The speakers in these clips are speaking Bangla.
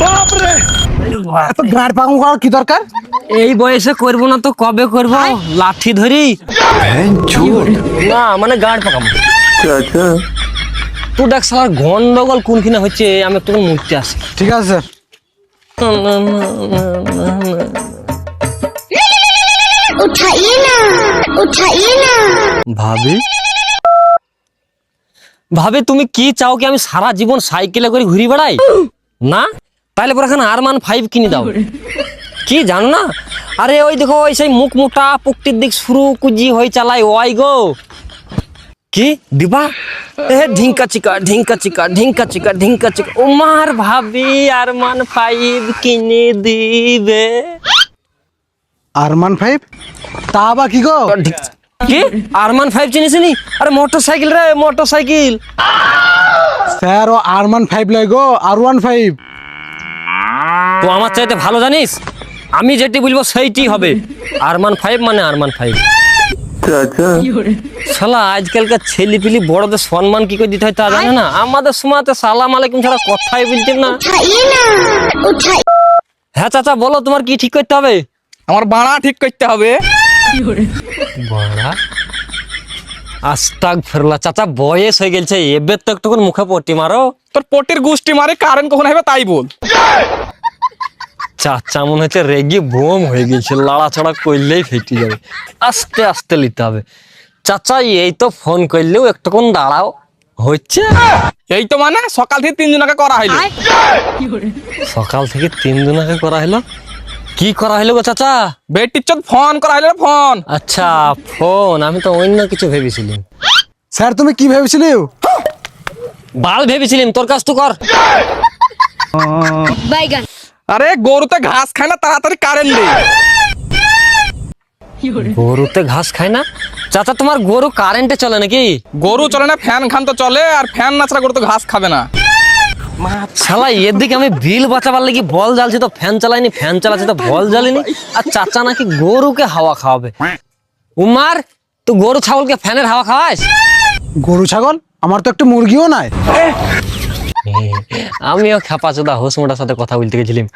বাপরে এত গাড় পাগল করার কি দরকার? এই বয়সে করবো না তো কবে করবো? লাঠি ধরি না, মানে গাড় পাকাবো। তুই দেখ সালার গন্ডগোল কোনখানে হচ্ছে, আমি একটু মুড়তে আসি। ঠিক আছে ভাবি ভাবি তুমি কি চাও কি আমি সারা জীবন সাইকেলে করে ঘুরি বেড়াই? না তাহলে পরে এখন R15 কিনে দাও। কি জানো না, আরে ওই দেখো ওই সেই মুখ মোটা পুকটির দিক শুরু কুজি হয়ে চালাই ওই গো। কি দিবা? এ ঢিঙ্কা চিকা ঢিঙ্কা চিকা ঢিঙ্কা চিকা ঢিঙ্কা চিকা। উমার ভাবি R15 কিনে দিবে। R15 তা আবার কি গো? কি R15 চিনিস নি? আরে মোটরসাইকেল রে, মোটরসাইকেল। স্যার ও R15 লয় গো, R15। তো আমার চাইতে ভালো জানিস, আমি যেটি বলবো সেইটি হবে। R15 মানে R15। শালা আজকালকার ছেলে পিলি বড়দের সম্মান কি করে দিতে হয় তা জানে না। আমাদের সময়তে সালাম আলাইকুম ছাড়া কথাই বলতেন না। হ্যাঁ চাচা বলো, তোমার কি ঠিক করতে হবে? আমার বাড়া ঠিক করতে হবে। বাড়া আস্তাগফিরুল্লাহ, চাচা বয়স হয়ে গেছে এবার তো একটু মুখে পট্টি মারো। তোর পটির গুষ্টি মারে কারেন্ট কখন হবে তাই বল। চাচা মনে হচ্ছে রেগি বোম হয়ে গেছে, লাড়াছাড়া করলেই ফেটে যাবে। আস্তে আস্তে নিতে হবে। চাচা এই তো ফোন করলেও একটুক্ষণ দাঁড়াও হচ্ছে। এই তো মানে সকাল থেকে 3 জনকে করা হইলো। সকাল থেকে 3 জনকে করা হলো? কি করা হলো গো চাচা? বেটির চোদ ফোন করা হইলো, ফোন। আচ্ছা ফোন, আমি তো অন্য কিছু ভেবেছিলাম। স্যার তুমি কি ভেবেছিলে? বাল ভেবেছিলাম, তোর কাজ তো কর। আরে গরুতে ঘাস খায় না, তাড়াতাড়ি কারেন্ট দে। গরুতে ঘাস খায় না? চাচা তোমার গরু কারেন্টে চলে নাকি? গরু চলে না, ফ্যান খান তো চলে, আর ফ্যান না ছাড়া গরু তো ঘাস খাবে না। শালা এর দিকে আমি বিল বাঁচাবার লাগি বল জ্বালছি তো ফ্যান চালাইনি, ফ্যান চালাচ্ছি তো বল জ্বালিনি। আর চাচা নাকি গরুকে হাওয়া খাওয়াবে। উমার তুই গরু ছাগলকে ফ্যানের হাওয়া খাওয়াস? গরু ছাগল আমার তো একটা মুরগিও নাই। আমিও খেপাচোদা হোসমোটার সাথে কথা বলতে গেছিলাম।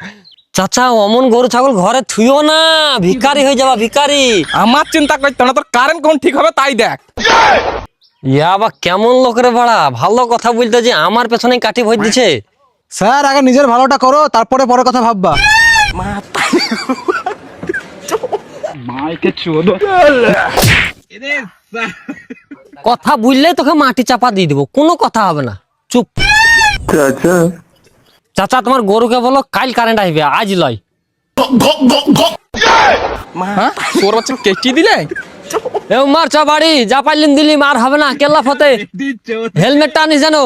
চাচা অমন গরু ছাগল ঘরে থুইও না, ভিখারি হয়ে যাবা ভিখারি। আমার চিন্তা করতে না, তোর কারেন্ট কখন ঠিক হবে তাই দেখ। ইয়া বা কেমন লোকের ভাড়া, ভালো কথা বলতে যে আমার পেছনে কাঠি ভর দিছে। স্যার আগে নিজের ভালোটা করো, তারপরে পরে কথা ভাববা। কথা বুঝলে তোকে মাটি চাপা দিয়ে দিব, কোনো কথা হবে না, চুপ। চাচা তোমার গরুকে বলো কাল কারেন্ট আসবে, আজ লয়। হ্যাঁ তোর বাচ্চা কেটে দিলে। এ মার চা বাড়ি যা পাইলেন দিলি, মার হবে না, কেল্লা ফতে। হেলমেটটা আনিস জানো।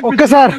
Okay sir.